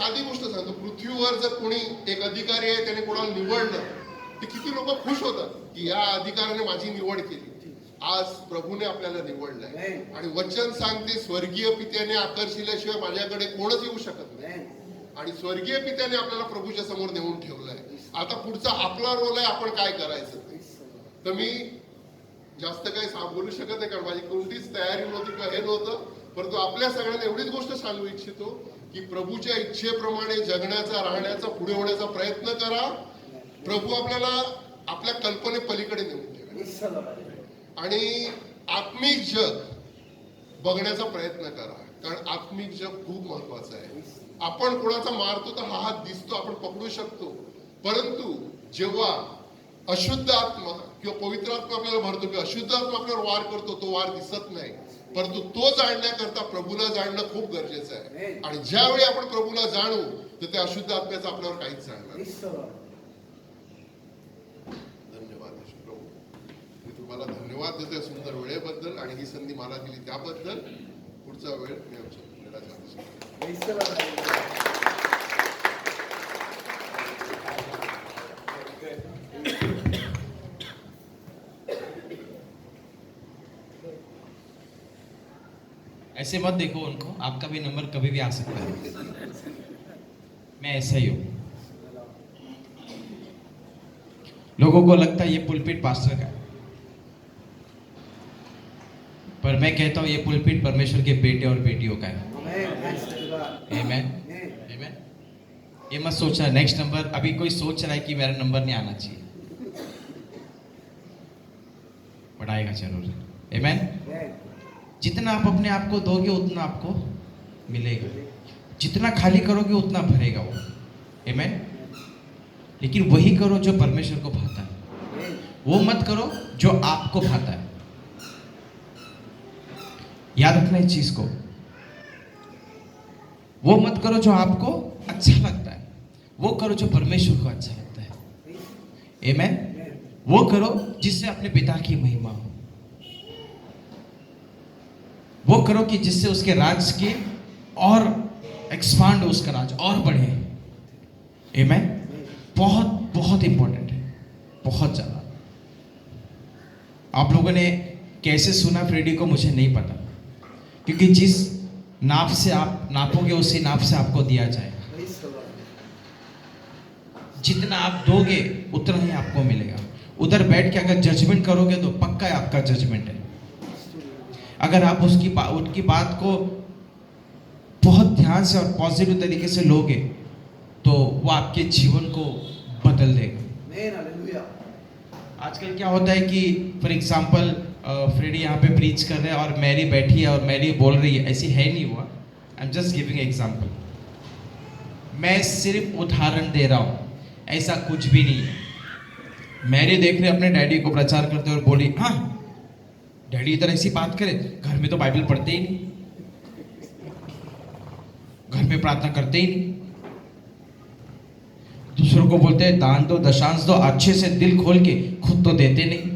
साधी गोष्ट सांगतो, पृथ्वीवर जर कोणी एक अधिकारी आहे त्याने कोणाला निवडलं तर किती लोक खुश होतात की या अधिकाऱ्याने माझी निवड केली. आज प्रभूने आपल्याला निवडलंय आणि वचन सांगते स्वर्गीय पित्याने आकर्षिल्याशिवाय माझ्याकडे कोणच येऊ शकत नाही. आणि स्वर्गीय पित्याने आपल्याला प्रभूच्या समोर नेऊन ठेवलंय. आता पुढचा आपला रोल आहे, आपण काय करायचं. तर मी जास्त काही बोलू शकत नाही कारण माझी कोणतीच तयारी नव्हती किंवा हे नव्हतं. परंतु आपल्या सगळ्यांना एवढीच गोष्ट सांगू इच्छितो की प्रभूच्या इच्छेप्रमाणे जगण्याचा, राहण्याचा, पुढे होण्याचा प्रयत्न करा. प्रभू आपल्याला आपल्या कल्पने पलीकडे नेऊन ठेवेल आणि आत्मिक जग बघण्याचा प्रयत्न करा. कारण आत्मिक जग खूप महत्वाचं आहे. आपण कोणाचा मारतो तर हा हात दिसतो, आपण पकडू शकतो. परंतु जेव्हा अशुद्ध आत्मा किंवा पवित्र आत्मा आपल्याला भरतो किंवा अशुद्ध आत्मा आपल्यावर वार करतो, तो वार दिसत नाही. परंतु तो जाणण्याकरता प्रभूला जाणणं खूप गरजेचं आहे. आणि ज्यावेळी आपण प्रभूला जाणू तर त्या अशुद्ध आत्म्याचा आपल्यावर काहीच जाणणार नाही. धन्यवाद प्रभू. मी तुम्हाला धन्यवाद देतो या सुंदर वेळेबद्दल आणि ही संधी मला दिली त्याबद्दल. पुढचा वेळ मी ऐसे मत देखो उनको, आपका भी नंबर कभी भी आ सकता है. मैं ऐसा ही हूं. लोगों को लगता है ये पुलपिट पास्टर का है, पर मैं कहता हूं ये पुलपिट परमेश्वर के बेटे और बेटियों का है. आमेन. आमेन. ये मत सोचना नेक्स्ट नंबर, अभी कोई सोच रहा है कि मेरा नंबर नहीं आना चाहिए, बढ़ाएगा जरूर. आमेन. जितना आप अपने आप को दोगे उतना आपको मिलेगा, जितना खाली करोगे उतना भरेगा वो. आमेन. लेकिन वही करो जो परमेश्वर को भाता है, वो मत करो जो आपको भाता है. याद रखना इस चीज को. वो मत करो जो आपको अच्छा लगता है, वो करो जो परमेश्वर को अच्छा लगता है. आमेन. वो करो जिससे अपने पिता की महिमा हो. वो करो कि जिससे उसके राज की और एक्सपांड हो, उसका राज और बढ़े. आमेन. बहुत बहुत इंपॉर्टेंट है, बहुत ज्यादा. आप लोगों ने कैसे सुना फ्रेडी को मुझे नहीं पता, क्योंकि जिस नाप से आप नापोगे उसी नाप से आपको दिया जाएगा. जितना आप दोगे उतना ही आपको मिलेगा. उधर बैठ के अगर जजमेंट करोगे तो पक्का है आपका जजमेंट है. अगर आप उनकी बात को बहुत ध्यान से और पॉजिटिव तरीके से लोगे तो वो आपके जीवन को बदल देगा. आजकल क्या होता है कि फॉर एग्जांपल फ्रेडी यहाँ पे प्रीच कर रहे हैं और मैरी बैठी है और मैरी बोल रही है, ऐसी है नहीं हुआ. I am just giving example. मैं सिर्फ उदाहरण दे रहा हूँ, ऐसा कुछ भी नहीं है. मैरी देख रहे अपने डैडी को प्रचार करते और बोली, हाँ डैडी इधर ऐसी बात करे, घर में तो बाइबल पढ़ते ही नहीं, घर में प्रार्थना करते ही नहीं, दूसरों को बोलते हैं दान दो, दशांश दो, अच्छे से दिल खोल के, खुद तो देते नहीं.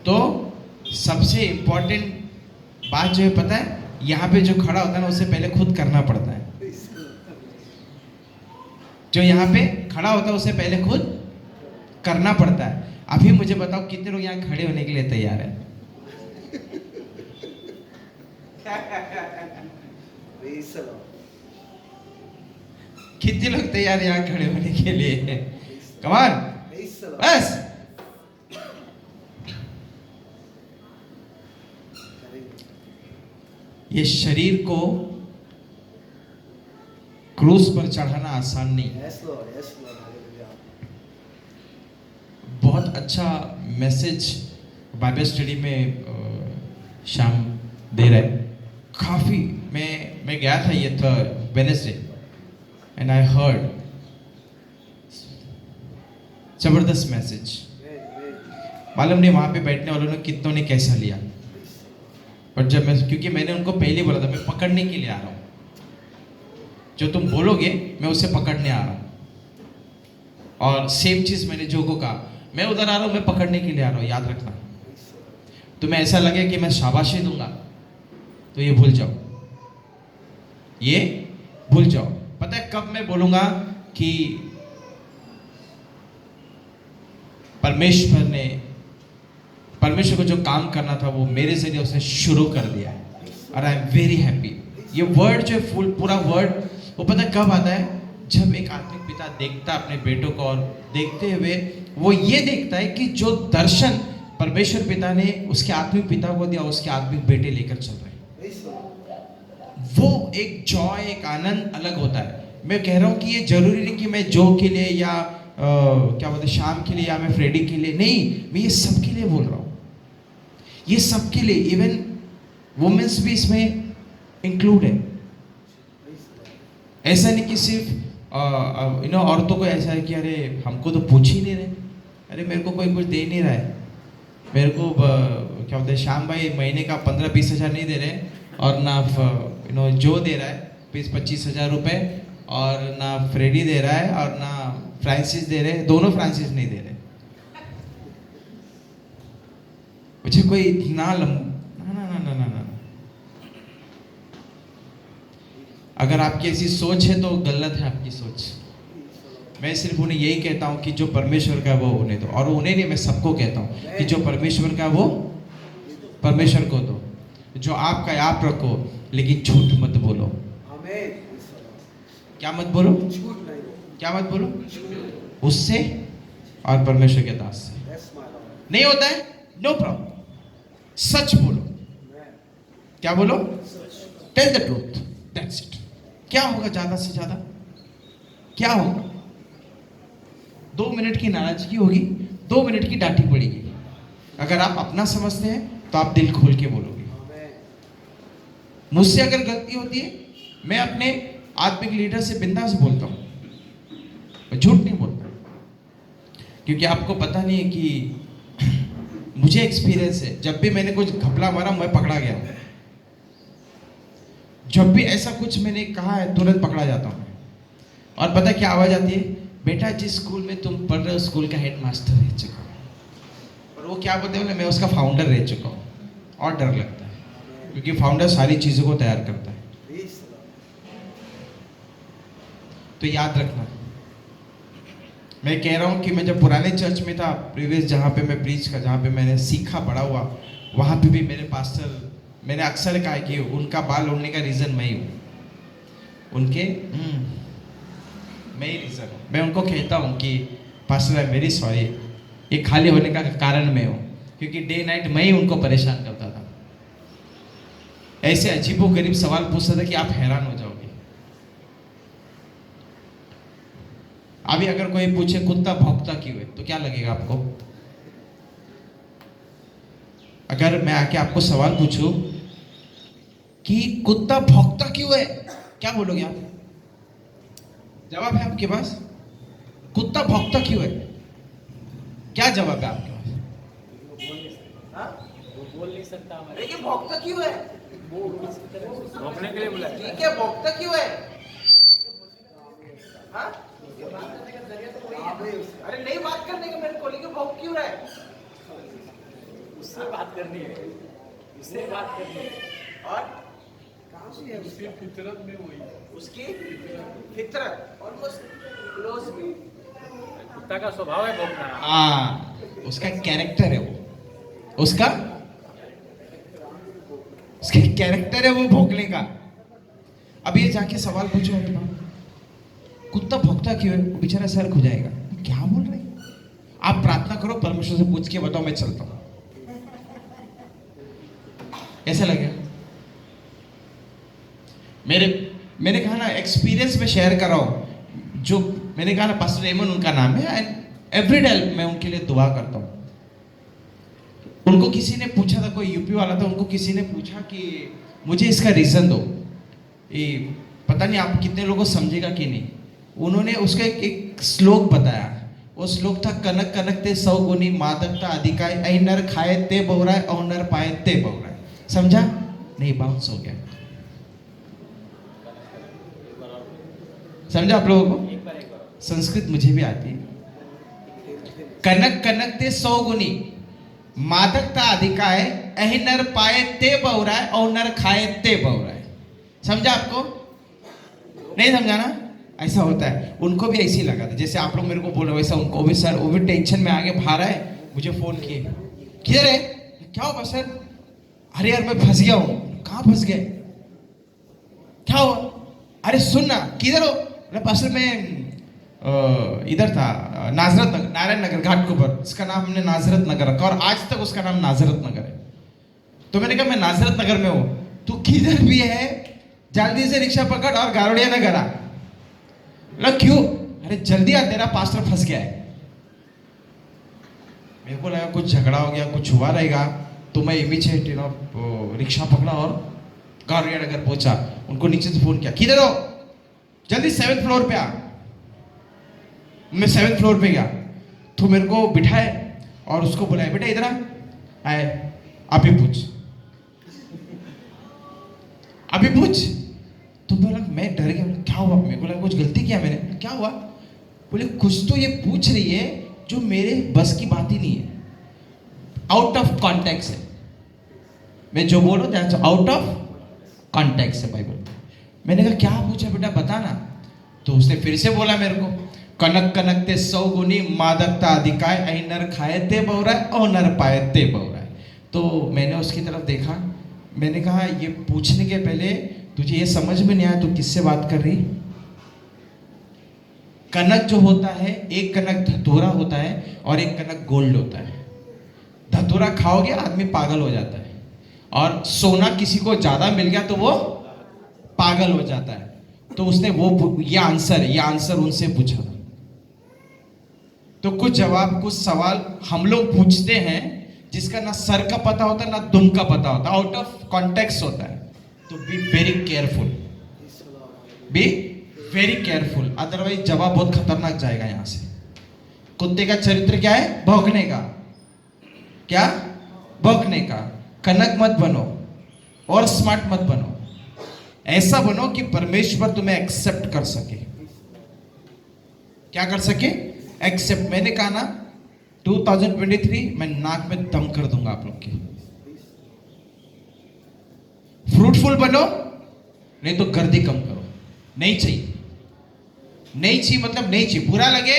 तो सबसे इंपॉर्टेंट बात जो है पता है, यहाँ पे जो खड़ा होता है ना उसे पहले खुद करना पड़ता है. जो यहाँ पे खड़ा होता है उसे पहले खुद करना पड़ता है. अभी मुझे बताओ कितने लोग यहाँ खड़े होने के लिए तैयार हैं? कितने लोग तैयार यहाँ खड़े होने के लिए? कमान बस. ये शरीर को क्रूस पर चढ़ाना आसान नहीं. बहुत अच्छा मैसेज बाइबल स्टडी में शाम दे रहा है. काफ़ी मैं गया था ये था वेडनेसडे एंड आई हर्ड जबरदस्त मैसेज. मालूम नहीं वहाँ पे बैठने वालों ने कितनों ने कैसा लिया, पर जब क्योंकि मैंने उनको पहले बोला था मैं पकड़ने के लिए आ रहा हूँ, जो तुम बोलोगे मैं उसे पकड़ने आ रहा हूँ. और सेम चीज़ मैंने जो को कहा, मैं उधर आ रहा हूँ, मैं पकड़ने के लिए आ रहा हूँ, याद रखना. तुम्हें ऐसा लगे कि मैं शाबाशी दूंगा तो ये भूल जाओ. ये भूल जाओ। पता है कब मैं बोलूंगा कि परमेश्वर को जो काम करना था वो मेरे जरिए उसने शुरू कर दिया है, और आई एम वेरी हैप्पी। ये वर्ड जो है पूरा वर्ड वो पता है कब आता है, जब एक आत्मिक पिता देखता है अपने बेटों को, और देखते हुए वो ये देखता है कि जो दर्शन परमेश्वर पिता ने उसके आत्मिक पिता को दिया, उसके आत्मिक बेटे लेकर चल रहे हैं। वो एक जॉय, एक आनंद अलग होता है। मैं कह रहा हूँ कि ये जरूरी नहीं कि मैं जो के लिए या क्या बोलते शाम के लिए या मैं फ्रेडी के लिए नहीं, मैं ये सब के लिए बोल रहा हूँ, ये सब के लिए, इवन वुमेन्स भी इसमें इंक्लूड है। ऐसा नहीं कि सिर्फ औरतों को ऐसा है कि अरे हमको तो पूछ ही नहीं रहे, अरे मेरे को कोई कुछ दे नहीं रहा है, मेरे को क्या बोलते हैं श्याम भाई महीने का 15-20 हज़ार नहीं दे रहे, और ना जो दे रहा है 20-25 हज़ार रुपये, और ना फ्रेडी दे रहा है और ना फ्रांसिस दे रहे, दोनों फ्रांसिस नहीं दे रहे। मुझे कोई ना ना ना ना ना ना ना। अगर आपकी ऐसी सोच है तो गलत है आपकी सोच। मैं सिर्फ उन्हें यही कहता हूँ कि जो परमेश्वर का वो उन्हें दो, और उन्हें नहीं, मैं सबको कहता हूँ कि जो परमेश्वर का वो परमेश्वर को दो, जो आपका है आप रखो, लेकिन झूठ मत बोलो। क्या मत बोलो? क्या मत बोलो? उससे और परमेश्वर के दास से नहीं होता है, नो प्रॉब्लम, सच बोलो। क्या बोलो? Tell the truth, that's it. क्या होगा ज्यादा से ज्यादा? क्या होगा? 2 मिनट की नाराजगी होगी, 2 मिनट की डांटी पड़ेगी। अगर आप अपना समझते हैं तो आप दिल खोल के बोलोगे। मुझसे अगर गलती होती है, मैं अपने आत्मिक लीडर से बिंदास बोलता हूँ, मैं झूठ नहीं बोलता, क्योंकि आपको पता नहीं है कि मुझे एक्सपीरियंस है, जब भी मैंने कुछ घपला मारा मैं पकड़ा गया हूँ। जब भी ऐसा कुछ मैंने कहा है तुरंत पकड़ा जाता हूँ। और पता क्या आवाज आती है? बेटा जिस स्कूल में तुम पढ़ रहे हो स्कूल का हेड मास्टर रह चुका हूँ। और वो क्या बोलते हैं, मैं उसका फाउंडर रह चुका हूँ। और डर लगता है, क्योंकि फाउंडर सारी चीज़ों को तैयार करता है। तो याद रखना, मैं कह रहा हूँ कि मैं जब पुराने चर्च में था, प्रीवियस जहाँ पे मैं प्रीच का, जहाँ पे मैंने सीखा पढ़ा हुआ, वहाँ पे भी मेरे पास्टर, मैंने अक्सर कहा कि उनका बाल उड़ने का रीज़न मैं ही हूँ, उनके मैं ही रीज़न हूँ। मैं उनको कहता हूँ कि pastor I am very sorry, ये खाली होने का कारण मैं हूँ, क्योंकि डे नाइट मैं ही उनको परेशान करता था। ऐसे अजीबोगरीब सवाल पूछता था कि आप हैरान हो जाओगे। अभी अगर कोई पूछे कुत्ता भौंकता क्यों है, तो क्या लगेगा आपको? अगर मैं आके आपको सवाल पूछूं कि कुत्ता भौंकता क्यों है, क्या बोलोगे आप? जवाब है आपके पास? कुत्ता भौंकता क्यों है, क्या जवाब है आपके पास? वो बोल नहीं सकता, लेकिन भौंकता क्यों है? भौंकने के लिए बुलाया। ठीक है, भौंकता क्यों है? हाँ? अरे नहीं बात करने का मेरे को, लेकिन भौंक क्यों रहा है? उससे बात करनी है, उससे बात करनी है। और कहाँ से है उसकी फितरत में वही, उसकी फितरत ऑलमोस्ट क्लोज भी। कुत्ता का स्वभाव है भौंकना। हाँ, उसका कैरेक्टर है वो, उसका कैरेक्टर है वो भौंकने का। अब ये जाके सवाल पूछो अपना, कुत्ता भौंकता क्यों है? वो बेचारा सर खुजाएगा, क्या बोल रहे हैं? आप प्रार्थना करो, परमेश्वर से पूछ के बताओ, मैं चलता हूं। कैसा लगे? मैंने कहा ना, एक्सपीरियंस में शेयर कर रहा हूं। जो मैंने कहा ना, पास्टर रेमन उनका नाम है, एंड एवरी डे मैं उनके लिए दुआ करता हूं। उनको किसी ने पूछा था, कोई यूपी वाला था, उनको किसी ने पूछा कि मुझे इसका रीजन दो, ये पता नहीं आप कितने लोगों को समझेगा कि नहीं। उन्होंने उसका एक श्लोक बताया। वो श्लोक था, कनक कनक ते 100 गुनी मादकता अधिकाय, ऐ नर खाए ते बहुराय और नर पाए ते बहुराय। समझा? नहीं, बाउंस हो गया। समझा आप लोगों को? संस्कृत मुझे भी आती है। कनक कनक ते 100 गुनी मादकता अधिकाय, ऐ नर पाए ते बहुराय और नर खाए ते बहुराय। समझा आपको? नहीं समझा ना? ऐसा होता है, उनको भी ऐसे ही लगा था जैसे आप लोग मेरे को बोल रहे हो, वैसा उनको भी। सर वो भी टेंशन में आगे बाहर आए, मुझे फोन किए, किधर है, क्या हुआ सर? अरे यार मैं फंस गया हूँ। कहाँ फंस गए, क्या हुआ? अरे सुन ना, किधर हो? अरे पास्टर में इधर था, नाजरत नगर, नारायण नगर घाट के ऊपर, इसका नाम हमने नाजरत नगर रखा और आज तक उसका नाम नाजरत नगर है। तो मैंने कहा मैं नाजरत नगर में हूँ। तू किधर भी है, जल्दी से रिक्शा पकड़ और गारोडिया नगर आ। क्यों? अरे जल्दी आ, तेरा पास्टर फंस गया है। मेरे को लगा कुछ झगड़ा हो गया, कुछ हुआ रहेगा, तो मैं इमीडिएट रिक्शा पकड़ा और गारोडिया नगर पहुंचा। उनको नीचे से फोन किया, किधर हो, जल्दी 7th फ्लोर पे आ। मैं 7th फ्लोर पे गया तो मेरे को बिठाए और उसको बुलाया, बेटा इधर आए, अभी पूछ, अभी पूछ। तो मैं डर गया, क्या हुआ? मेरे को लगा कुछ गलती किया मैंने, क्या हुआ? बोले कुछ तो ये पूछ रही है जो मेरे बस की बात ही नहीं है, आउट ऑफ कॉन्टेक्स्ट है। मैं जो बोल रहा हूँ आउट ऑफ कॉन्टेक्स्ट है बाइबल। मैंने कहा क्या पूछा बेटा, बता ना। तो उसने फिर से बोला मेरे को, कनक कनक ते 100 गुनी मादकता अधिकाय, ऐ नर खाए ते बहुराय और नर पाए ते बहुराय। तो मैंने उसकी तरफ देखा, मैंने कहा ये पूछने के पहले तुझे ये समझ में नहीं आया तू किससे बात कर रही? कनक जो होता है, एक कनक धतूरा होता है और एक कनक गोल्ड होता है। धतूरा खाओगे आदमी पागल हो जाता है, और सोना किसी को ज्यादा मिल गया तो वो पागल हो जाता है। तो उसने ये आंसर उनसे पूछा। तो कुछ जवाब, कुछ सवाल हम लोग पूछते हैं जिसका ना सर का पता होता है ना दुम का पता होता है, आउट ऑफ कॉन्टेक्स्ट होता है। तो be very careful, be very careful, otherwise जवाब बहुत खतरनाक जाएगा यहां से। कुत्ते का चरित्र क्या है? भौंकने का। क्या? भौंकने का। कनक मत बनो और स्मार्ट मत बनो, ऐसा बनो कि परमेश्वर तुम्हें एक्सेप्ट कर सके। क्या कर सके? एक्सेप्ट। मैंने कहा ना 2023 मैं नाक में दम कर दूंगा आप लोग की। फ्रूटफुल बनो, नहीं तो गर्दी कम करो। नहीं चाहिए, नहीं चाहिए मतलब नहीं चाहिए। बुरा लगे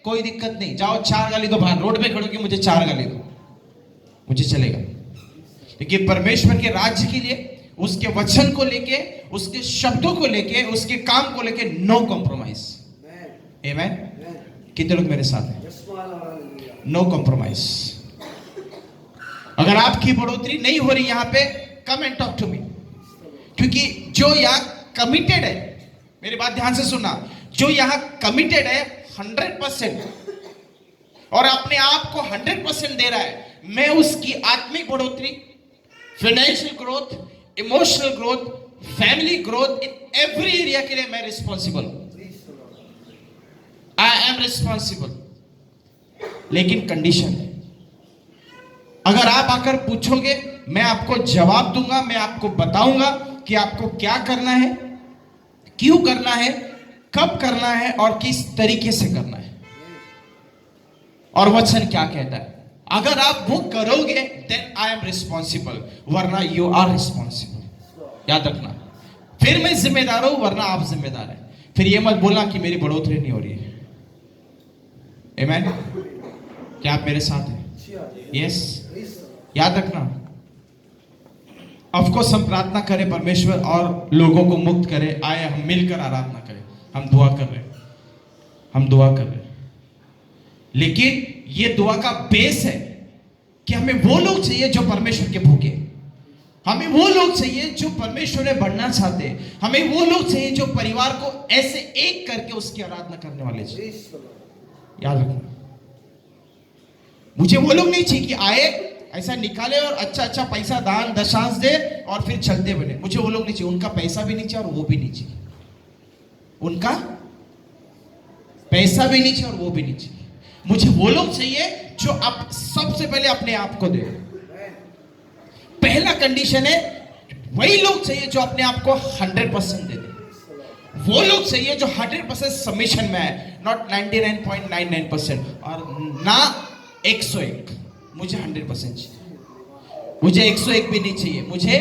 कोई दिक्कत नहीं, जाओ 4 गाली दो बाहर, रोड पे खड़ो कि मुझे 4 गाली दो, मुझे चलेगा। लेकिन परमेश्वर के राज्य के लिए, उसके वचन को लेके, उसके शब्दों को लेके, उसके काम को लेके नो कॉम्प्रोमाइज। आमेन। कितने लोग मेरे साथ हैं? No compromise. अगर आपकी बढ़ोतरी नहीं हो रही यहां पे, come and talk to me, क्योंकि जो यहां कमिटेड है, मेरी बात ध्यान से सुनना, जो यहां कमिटेड है 100% और अपने आप को 100% दे रहा है, मैं उसकी आत्मिक बढ़ोतरी, financial growth, emotional growth, family growth, in every area के लिए मैं रिस्पॉन्सिबल हूं। I am responsible. लेकिन कंडीशन है, अगर आप आकर पूछोगे मैं आपको जवाब दूंगा, मैं आपको बताऊंगा कि आपको क्या करना है, क्यों करना है, कब करना है और किस तरीके से करना है, और वचन क्या कहता है। अगर आप वो करोगे देन आई एम रिस्पॉन्सिबल, वरना यू आर रिस्पॉन्सिबल। याद रखना, फिर मैं जिम्मेदार हूं वरना आप जिम्मेदार हैं। फिर ये मत बोलना कि मेरी बढ़ोतरी नहीं हो रही है। आमेन। क्या आप मेरे साथ हैं? यस। याद रखना, ऑफ कोर्स हम प्रार्थना करें परमेश्वर और लोगों को मुक्त करे, आए हम मिलकर आराधना करें, हम दुआ कर रहे हैं, हम दुआ कर रहे हैं। लेकिन ये दुआ का बेस है कि हमें वो लोग चाहिए जो परमेश्वर के भूखे, हमें वो लोग चाहिए जो परमेश्वर में बढ़ना चाहते हैं, हमें वो लोग चाहिए जो परिवार को ऐसे एक करके उसकी आराधना करने वाले चाहिए। याद रखना, मुझे वो लोग नहीं चाहिए कि आए ऐसा निकाले और अच्छा अच्छा पैसा दान दशांश दे और फिर चलते बने। मुझे वो लोग नहीं चाहिए, उनका पैसा भी नहीं चाहिए और वो भी नहीं चाहिए, उनका पैसा भी नहीं चाहिए और वो भी नहीं चाहिए। मुझे वो लोग चाहिए जो अब सबसे पहले अपने आप को दे। पहला कंडीशन है, वही लोग चाहिए जो अपने आप को 100% दे दे। वो लोग चाहिए जो 100% सबमिशन में है, नॉट 99.99% और ना 101। मुझे 100% चाहिए, मुझे 101 भी नहीं चाहिए, मुझे